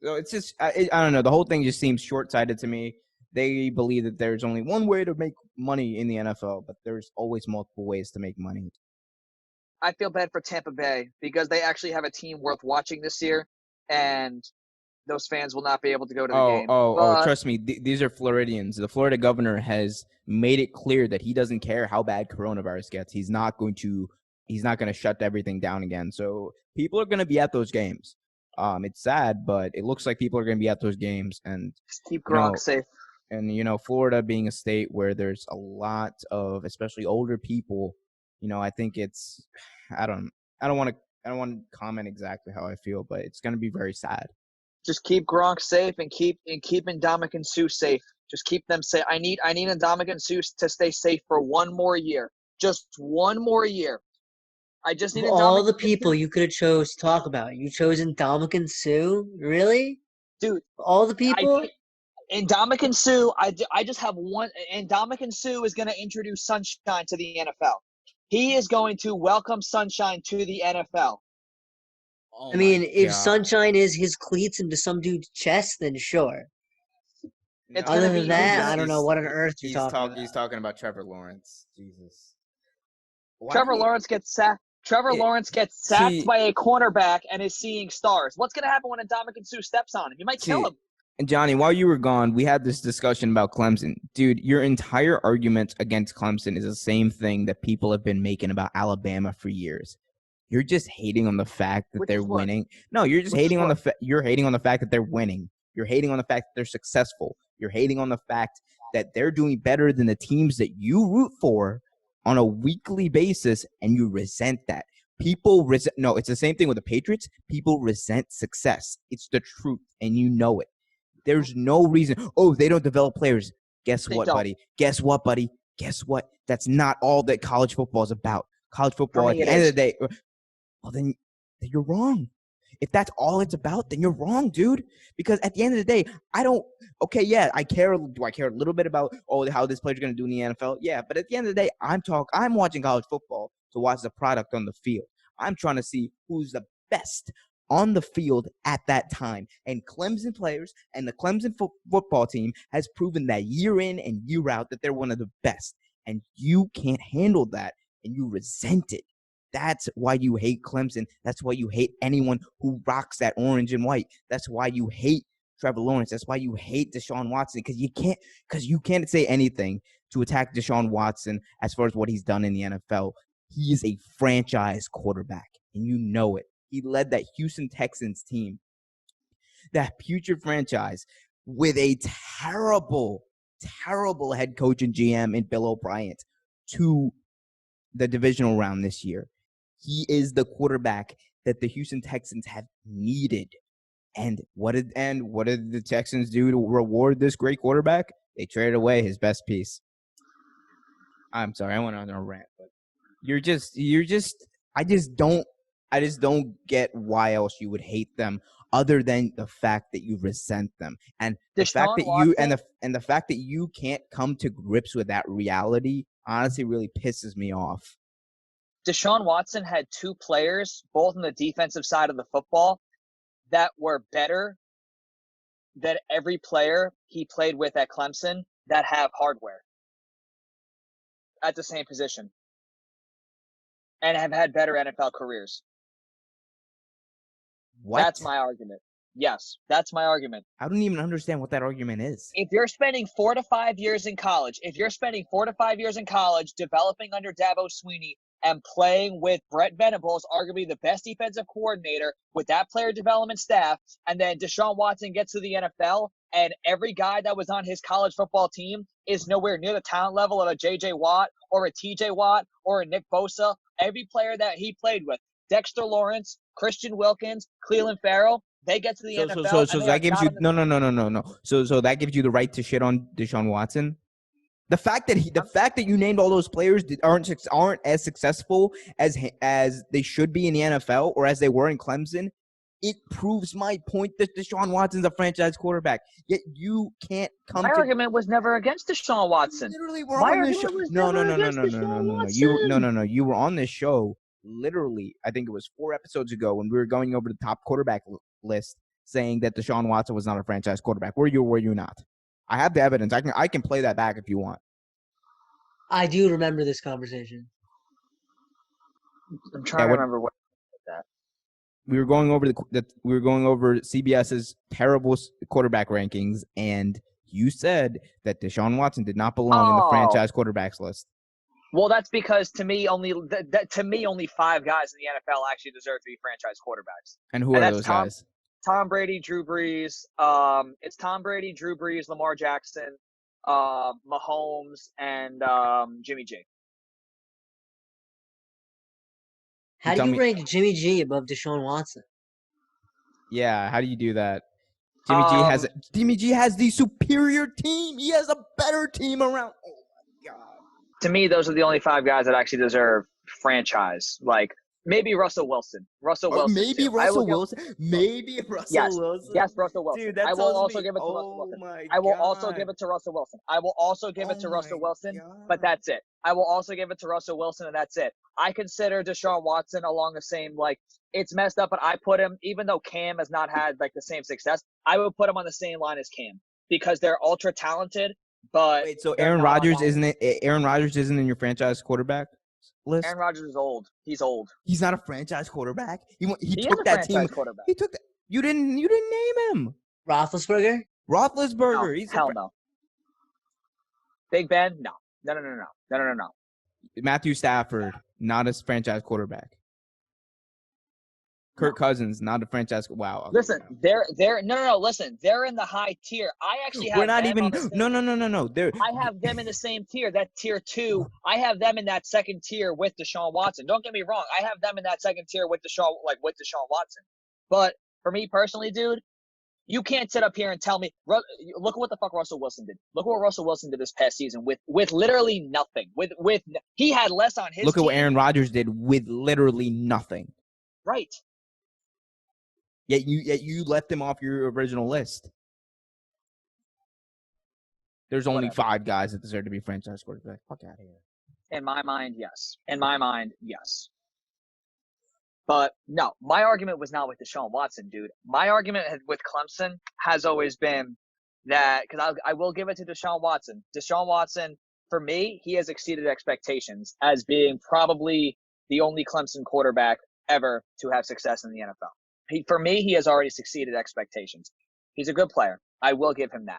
B: So it's just, I don't know. The whole thing just seems short-sighted to me. They believe that there's only one way to make money in the NFL, but there's always multiple ways to make money.
C: I feel bad for Tampa Bay because they actually have a team worth watching this year, and those fans will not be able to go to the game.
B: Trust me. These are Floridians. The Florida governor has made it clear that he doesn't care how bad coronavirus gets. He's not going to shut everything down again. So people are going to be at those games. It's sad, but it looks like people are going to be at those games, and
C: just keep Gronk safe.
B: And Florida being a state where there's a lot of, especially older people, I think it's, I don't want to comment exactly how I feel, but it's going to be very sad.
C: Just keep Gronk safe and keep Ndamukong Suh safe. Just keep them safe. I need Ndamukong Suh to stay safe for one more year. Just one more year. I just need
A: all the people you could have chose to talk about. You chose Ndamukong Suh? Really?
C: Dude.
A: All the people?
C: Ndamukong Suh, I just have one. Ndamukong Suh is going to introduce sunshine to the NFL. He is going to welcome sunshine to the NFL.
A: Oh, I mean, if sunshine is his cleats into some dude's chest, then sure. Other than that, I don't know what on earth you're talking about.
B: He's talking about Trevor Lawrence. Jesus.
C: Trevor Lawrence gets sacked. Lawrence gets sacked by a cornerback and is seeing stars. What's going to happen when Ndamukong Suh steps on him? He might kill him.
B: And Johnny, while you were gone, we had this discussion about Clemson. Dude, your entire argument against Clemson is the same thing that people have been making about Alabama for years. You're just hating on the fact that
C: Which
B: they're
C: is what?
B: winning. No, you're just
C: Which is
B: hating on
C: what?
B: you're hating on the fact that they're winning. You're hating on the fact that they're successful. You're hating on the fact that they're doing better than the teams that you root for on a weekly basis, and you resent that. People resent. No, it's the same thing with the Patriots. People resent success. It's the truth, and you know it. There's no reason. Oh, they don't develop players. Guess
C: They
B: what,
C: don't.
B: buddy? Guess what, buddy? Guess what? That's not all that college football is about. College
C: For
B: football, at
C: me,
B: the
C: it
B: end of
C: is.
B: the day, well, then you're wrong. If that's all it's about, then you're wrong, dude. Because at the end of the day, I don't. Okay, yeah, I care. Do I care a little bit about how this player's going to do in the NFL? Yeah, but at the end of the day, I'm watching college football to watch the product on the field. I'm trying to see who's the best on the field at that time. And Clemson players and the Clemson football team has proven that year in and year out that they're one of the best. And you can't handle that, and you resent it. That's why you hate Clemson. That's why you hate anyone who rocks that orange and white. That's why you hate Trevor Lawrence. That's why you hate Deshaun Watson, because you can't say anything to attack Deshaun Watson as far as what he's done in the NFL. He is a franchise quarterback, and you know it. He led that Houston Texans team, that putrid franchise, with a terrible, terrible head coach and GM in Bill O'Brien to the divisional round this year. He is the quarterback that the Houston Texans have needed. And what did the Texans do to reward this great quarterback? They traded away his best piece. I'm sorry, I went on a rant, but I just don't get why else you would hate them other than the fact that you resent them. And the fact that you and the fact that you can't come to grips with that reality honestly really pisses me off.
C: Deshaun Watson had two players, both on the defensive side of the football, that were better than every player he played with at Clemson that have hardware at the same position and have had better NFL careers.
B: What?
C: That's my argument. Yes, that's my argument.
B: I don't even understand what that argument is.
C: If you're spending 4 to 5 years in college, developing under Dabo Swinney and playing with Brett Venables, arguably the best defensive coordinator with that player development staff, and then Deshaun Watson gets to the NFL, and every guy that was on his college football team is nowhere near the talent level of a J.J. Watt or a T.J. Watt or a Nick Bosa. Every player that he played with, Dexter Lawrence, Christian Wilkins, Cleveland Farrell, they get to the NFL.
B: So that gives you no. So that gives you the right to shit on Deshaun Watson. The fact that you named all those players aren't as successful as they should be in the NFL or as they were in Clemson, it proves my point that Deshaun Watson's a franchise quarterback. Yet you can't come.
C: My argument was never against Deshaun Watson.
B: Literally, we're on this show. No. You were on this show. Literally, I think it was 4 episodes ago when we were going over the top quarterback list, saying that Deshaun Watson was not a franchise quarterback. Were you not? I have the evidence. I can play that back if you want.
A: I do remember this conversation.
C: I'm trying to remember what that.
B: We were going over CBS's terrible quarterback rankings, and you said that Deshaun Watson did not belong in the franchise quarterbacks list.
C: Well, that's because to me only 5 guys in the NFL actually deserve to be franchise quarterbacks.
B: And who are those guys?
C: Tom Brady, Drew Brees. It's Tom Brady, Drew Brees, Lamar Jackson, Mahomes, and Jimmy G.
A: How do you rank Jimmy G above Deshaun Watson?
B: Yeah, how do you do that? Jimmy G has the superior team. He has a better team around. Oh my god.
C: To me, those are the only 5 guys that actually deserve franchise. Like maybe Russell Wilson.
B: Maybe Russell Wilson.
C: Yes, Russell Wilson.
B: Dude, I will also give it to Russell Wilson.
C: I will also give it to Russell Wilson. But that's it. I will also give it to Russell Wilson, and that's it. I consider Deshaun Watson along the same, it's messed up, but I put him, even though Cam has not had, the same success, I would put him on the same line as Cam because they're ultra talented, but... Wait,
B: so Aaron Rodgers isn't in your franchise quarterback list?
C: Aaron Rodgers is old. He's old.
B: He's not a franchise quarterback. He
C: took that team.
B: He took that. You didn't name him.
A: Roethlisberger?
B: No,
C: hell no. Big Ben? No. No.
B: Matthew Stafford, not a franchise quarterback. Kirk Cousins, not a franchise. Wow. Okay,
C: Listen, they're no. Listen, they're in the high tier. I actually have
B: we're not
C: them
B: even.
C: on the same,
B: No.
C: I have them in the same tier. That tier 2. I have them in that second tier with Deshaun Watson. Don't get me wrong. I have them in that second tier with Deshaun Watson. But for me personally, dude, you can't sit up here and tell me. Look at what the fuck Russell Wilson did. Look at what Russell Wilson did this past season with literally nothing. With he had less on his.
B: Look at
C: team.
B: what Aaron Rodgers did with literally nothing.
C: Right.
B: Yet you left him off your original list. There's only 5 guys that deserve to be franchise quarterback. Fuck out of here.
C: In my mind, yes. In my mind, yes. But no, my argument was not with Deshaun Watson, dude. My argument with Clemson has always been that, because I will give it to Deshaun Watson. Deshaun Watson, for me, he has exceeded expectations as being probably the only Clemson quarterback ever to have success in the NFL. For me, he has already succeeded expectations. He's a good player. I will give him that.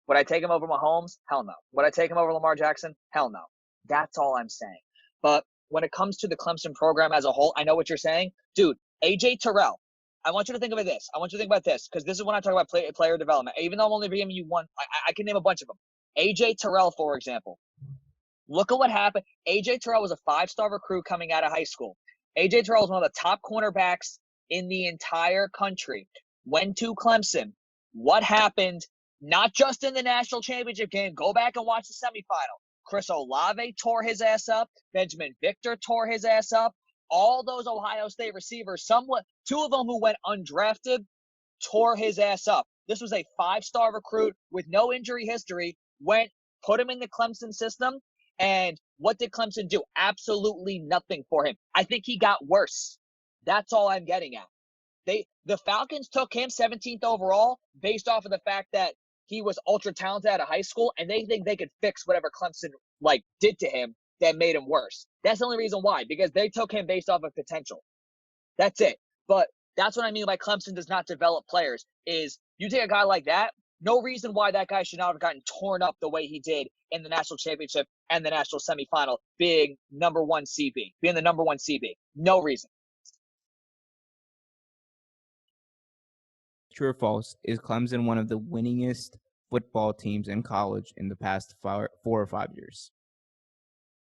C: Would I take him over Mahomes? Hell no. Would I take him over Lamar Jackson? Hell no. That's all I'm saying. But when it comes to the Clemson program as a whole, I know what you're saying. Dude, AJ Terrell, I want you to think of this. I want you to think about this, because this is when I talk about player development. Even though I'm only giving you one, I can name a bunch of them. AJ Terrell, for example. Look at what happened. AJ Terrell was a 5-star recruit coming out of high school. AJ Terrell was one of the top cornerbacks in the entire country. Went to Clemson. What happened? Not just in the national championship game. Go back and watch the semifinal. Chris Olave tore his ass up. Benjamin Victor tore his ass up. All those Ohio State receivers, 2 of them who went undrafted, tore his ass up. This was a 5-star recruit with no injury history. Put him in the Clemson system, and what did Clemson do? Absolutely nothing for him. I think he got worse. That's all I'm getting at. The Falcons took him 17th overall based off of the fact that he was ultra talented out of high school, and they think they could fix whatever Clemson did to him that made him worse. That's the only reason why, because they took him based off of potential. That's it. But that's what I mean by Clemson does not develop players. Is you take a guy like that, no reason why that guy should not have gotten torn up the way he did in the national championship and the national semifinal, being the number one CB. No reason.
B: True or false? Is Clemson one of the winningest football teams in college in the past 4 or 5 years?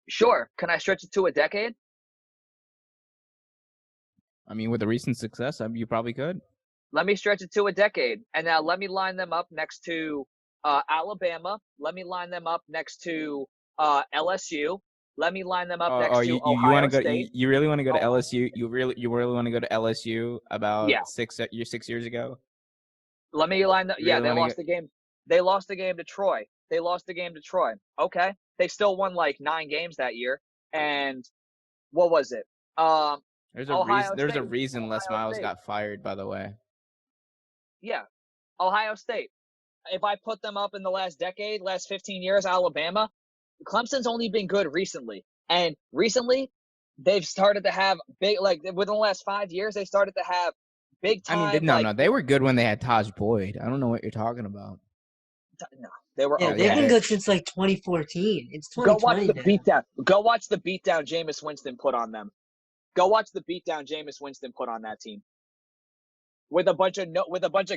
C: Sure. Can I stretch it to a decade?
B: I mean, with the recent success, you probably could.
C: Let me stretch it to a decade. And now let me line them up next to Alabama. Let me line them up next to LSU. Let me line them up next to Ohio State.
B: You really want to go to LSU? You really want to go to LSU about 6 years ago?
C: Let me line them. Yeah, they lost the game. They lost the game to Troy. Okay. They still won 9 games that year. And what was it?
B: There's a reason Les Miles got fired, by the way.
C: Yeah. Ohio State. If I put them up in the last decade, last 15 years, Alabama, Clemson's only been good recently. And recently, they've started to have big, within the last 5 years, they started to have big time.
B: I mean, they were good when they had Taj Boyd. I don't know what you're talking about.
C: No, they were.
A: Yeah, they've been good since 2014. It's 2020
C: Go watch the
A: now.
C: beatdown. Go watch the beatdown Jameis Winston put on them. Go watch the beatdown Jameis Winston put on that team. With a bunch of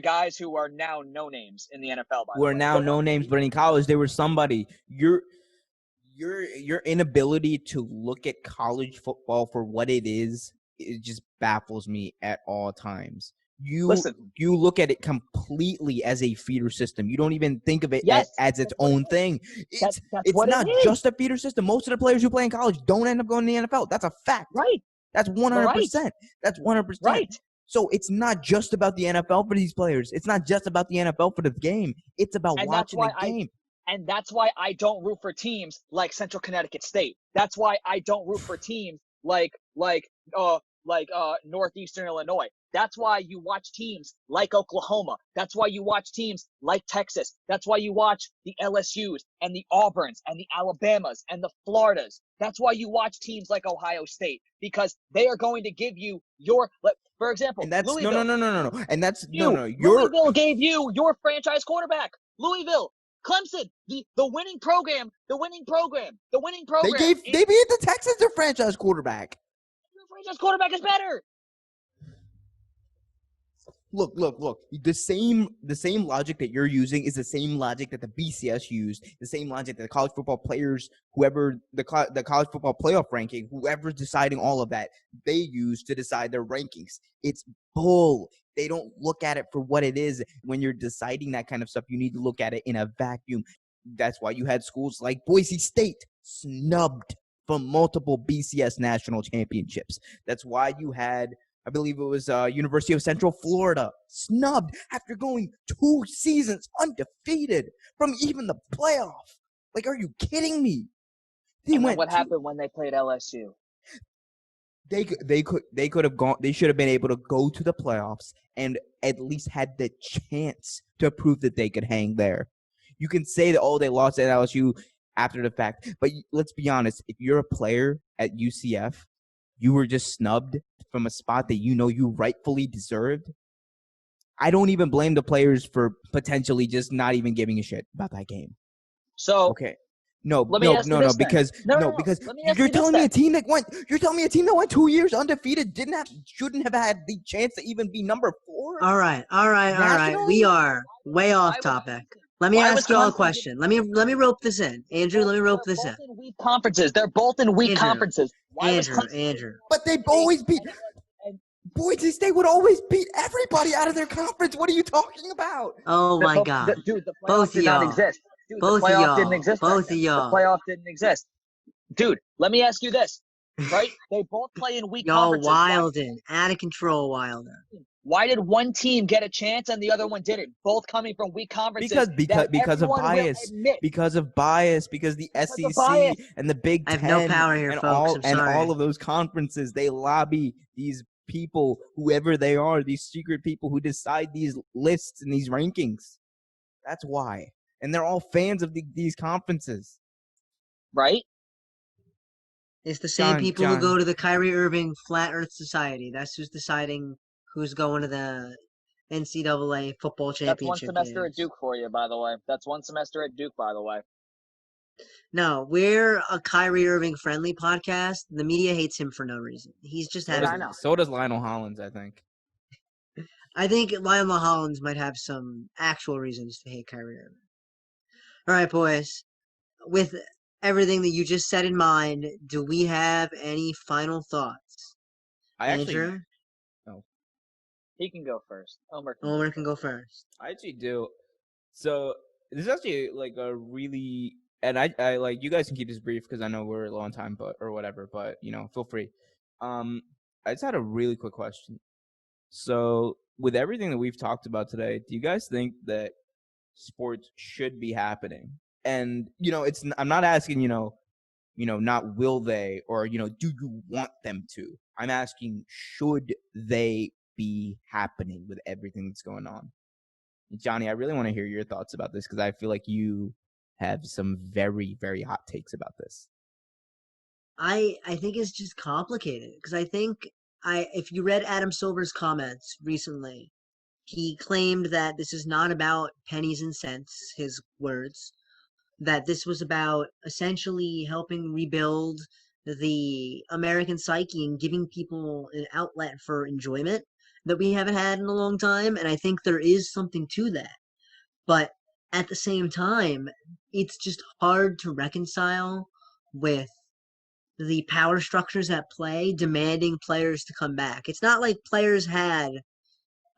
C: guys who are now no names in the NFL.
B: We're now no names, but in college they were somebody. Your inability to look at college football for what it just baffles me at all times. You look at it completely as a feeder system. You don't even think of it as its own thing. It's not just a feeder system. Most of the players who play in college don't end up going to the NFL. That's a fact.
C: Right.
B: That's 100%. That's 100%.
C: Right.
B: So it's not just about the NFL for these players. It's not just about the NFL for the game. It's about watching the game.
C: And that's why I don't root for teams like Central Connecticut State. That's why I don't root for teams like Northeastern Illinois. That's why you watch teams like Oklahoma. That's why you watch teams like Texas. That's why you watch the LSUs and the Auburns and the Alabamas and the Floridas. That's why you watch teams like Ohio State, because they are going to give you for example,
B: and that's
C: Louisville.
B: No. And that's
C: Louisville gave you your franchise quarterback. Louisville, Clemson, the winning program.
B: They beat the Texans their franchise quarterback.
C: Your franchise quarterback is better.
B: Look. The same logic that you're using is the same logic that the BCS used. The same logic that the college football players, whoever the college football playoff ranking, whoever's deciding all of that, they use to decide their rankings. It's bull. They don't look at it for what it is. When you're deciding that kind of stuff, you need to look at it in a vacuum. That's why you had schools like Boise State snubbed from multiple BCS national championships. That's why you had, I believe it was University of Central Florida, snubbed after going 2 seasons undefeated from even the playoff. Like, are you kidding me?
C: And then what happened when they played LSU?
B: They could have gone. They should have been able to go to the playoffs and at least had the chance to prove that they could hang there. You can say that, oh, they lost at LSU after the fact, but let's be honest. If you're a player at UCF, you were just snubbed from a spot that you know you rightfully deserved. I don't even blame the players for potentially just not even giving a shit about that game.
C: So
B: okay. No, because you're telling me a team that went 2 years undefeated shouldn't have had the chance to even be number 4.
A: All right. We are way off topic. Let me ask you all a question. Let me rope this in, Andrew. Let me rope this in.
C: In weak conferences. They're both in weak conferences.
A: Andrew.
B: But they always beat. Boise State would always beat everybody out of their conference. What are you talking about?
A: Oh my God!
C: Dude, the
A: both
C: did not exist. Dude,
A: both
C: the playoff
A: of
C: didn't exist.
A: Both of y'all.
C: The playoff didn't exist. Dude, let me ask you this, right? They both play in weak conferences.
A: Y'all wildin', out of control, wildin'.
C: Why did one team get a chance and the other one didn't? Both coming from weak conferences.
B: Because of bias. Because of bias. Because the SEC and the Big Ten.
A: I have no power here, folks.
B: And all of those conferences, they lobby these people, whoever they are, these secret people who decide these lists and these rankings. That's why. And they're all fans of these conferences.
C: Right?
A: It's the same people who go to the Kyrie Irving Flat Earth Society. That's who's deciding who's going to the NCAA football championship.
C: That's one semester at Duke for you, by the way. That's one semester at Duke, by the way.
A: No, we're a Kyrie Irving friendly podcast. The media hates him for no reason. He's just
B: so does Lionel Hollins, I think.
A: I think Lionel Hollins might have some actual reasons to hate Kyrie Irving. All right, boys. With everything that you just said in mind, do we have any final thoughts? Andrew?
C: He can go first. Omer
A: can go first.
B: I actually do. So this is actually like a really, and I like, you guys can keep this brief because I know we're low on time, or whatever. But feel free. I just had a really quick question. So with everything that we've talked about today, do you guys think that sports should be happening? And I'm not asking not will they, or do you want them to? I'm asking, should they be happening with everything that's going on? Johnny, I really want to hear your thoughts about this because I feel like you have some very, very hot takes about this.
A: I think it's just complicated because I think if you read Adam Silver's comments recently, he claimed that this is not about pennies and cents, his words, that this was about essentially helping rebuild the American psyche and giving people an outlet for enjoyment that we haven't had in a long time. And I think there is something to that. But at the same time, it's just hard to reconcile with the power structures at play demanding players to come back. It's not like players had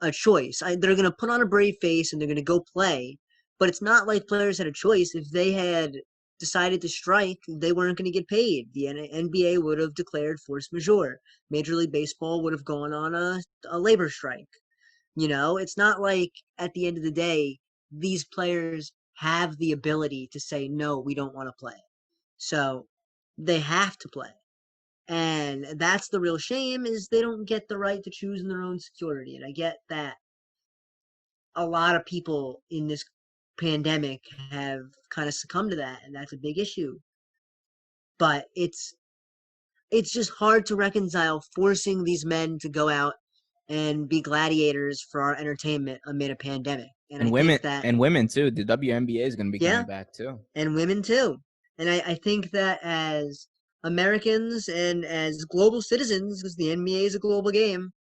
A: a choice. They're going to put on a brave face and they're going to go play. But it's not like players had a choice. If they had decided to strike, they weren't going to get paid. The NBA would have declared force majeure. Major League Baseball would have gone on a labor strike. It's not like at the end of the day, these players have the ability to say, no, we don't want to play. So they have to play. And that's the real shame, is they don't get the right to choose in their own security. And I get that a lot of people in this pandemic have kind of succumbed to that, and that's a big issue. But it's just hard to reconcile forcing these men to go out and be gladiators for our entertainment amid a pandemic.
B: And women too. The WNBA is going to be coming back too.
A: And women too. And I think that as Americans and as global citizens, because the NBA is a global game,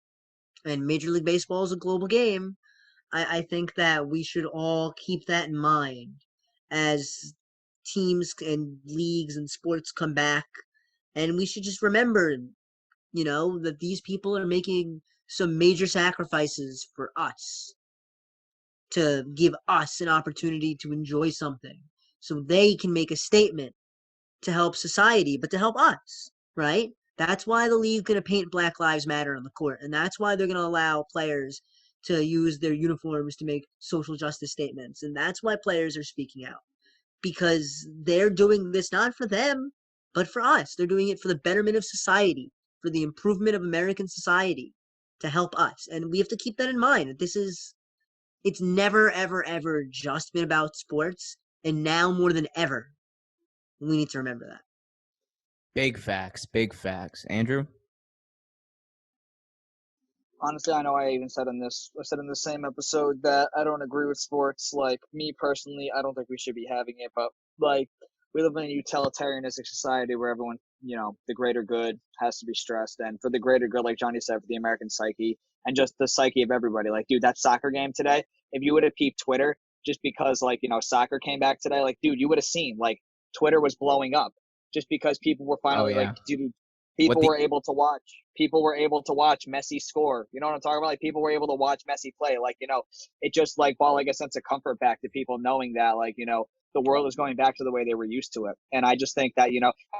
A: and Major League Baseball is a global game. I think that we should all keep that in mind as teams and leagues and sports come back. And we should just remember, that these people are making some major sacrifices for us to give us an opportunity to enjoy something so they can make a statement to help society, but to help us, right? That's why the league's going to paint Black Lives Matter on the court, and that's why they're going to allow players to use their uniforms to make social justice statements, and that's why players are speaking out, because they're doing this not for them, but for us. They're doing it for the betterment of society, for the improvement of American society, to help us, and we have to keep that in mind. It's never, ever, ever just been about sports, and now more than ever, we need to remember that.
B: Big facts, big facts. Andrew?
C: Honestly, I know I said in the same episode that I don't agree with sports. Like, me personally, I don't think we should be having it, but like, we live in a utilitarianistic society where everyone, the greater good has to be stressed. And for the greater good, like Johnny said, for the American psyche and just the psyche of everybody. Like, dude, that soccer game today, if you would have peeped Twitter just because, like, soccer came back today, like, dude, you would have seen, like, Twitter was blowing up just because people were finally like, dude, people were able to watch Messi score. You know what I'm talking about? Like, people were able to watch Messi play. Like, it just like brought like a sense of comfort back to people knowing that, like, the world is going back to the way they were used to it. And I just think that,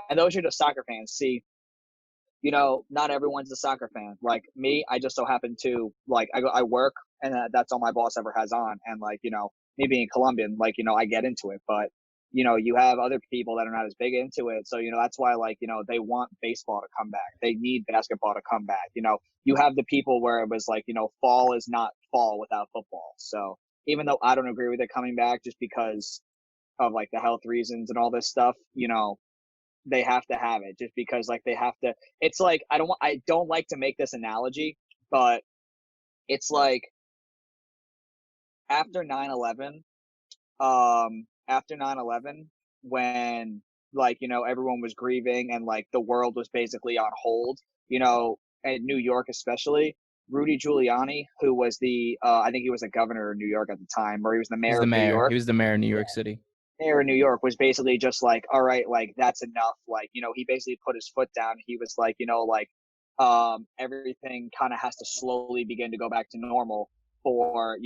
C: and those are just soccer fans. See, not everyone's a soccer fan. Like me, I just so happen to, like, I work and that's all my boss ever has on. And like, me being Colombian, like, I get into it, but you have other people that are not as big into it. So, that's why, like, they want baseball to come back. They need basketball to come back. You have the people where it was like, fall is not fall without football. So even though I don't agree with it coming back just because of like the health reasons and all this stuff, they have to have it just because, like, they have to. It's like, I don't like to make this analogy, but it's like after 9/11, after 9/11, when, like, everyone was grieving and like the world was basically on hold, in New York especially, Rudy Giuliani, who was I think he was a governor of New York at the time, or he was the mayor of New York.
B: He was the mayor of New York City.
C: Mayor of New York was basically just like, all right, like, that's enough. Like, he basically put his foot down. He was like, everything kind of has to slowly begin to go back to normal for,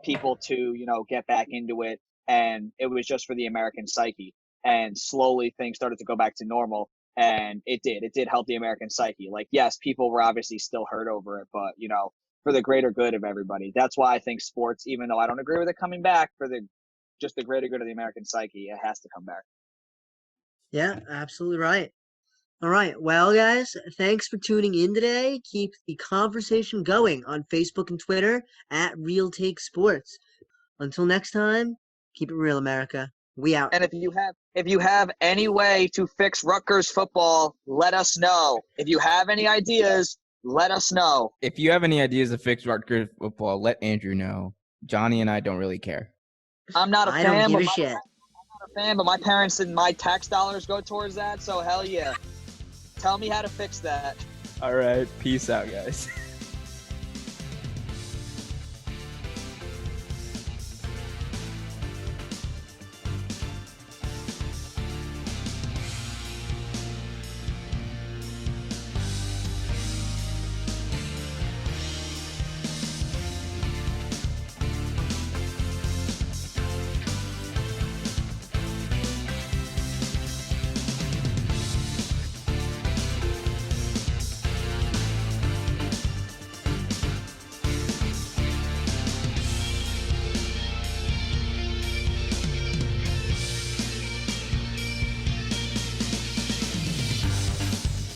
C: people to, get back into it. And it was just for the American psyche. And slowly things started to go back to normal. And it did help the American psyche. Like, yes, people were obviously still hurt over it, but, for the greater good of everybody. That's why I think sports, even though I don't agree with it coming back, for just the greater good of the American psyche, it has to come back.
A: Yeah, absolutely right. All right. Well, guys, thanks for tuning in today. Keep the conversation going on Facebook and Twitter at Real Take Sports. Until next time, keep it real, America. We out.
C: And if you have any way to fix Rutgers football, let us know. If you have any ideas, let us know.
B: If you have any ideas to fix Rutgers football, let Andrew know. Johnny and I don't really care.
C: I'm not a fan.
A: I don't give a shit.
C: I'm not a fan, but my parents and my tax dollars go towards that, so hell yeah. Tell me how to fix that.
B: All right. Peace out, guys.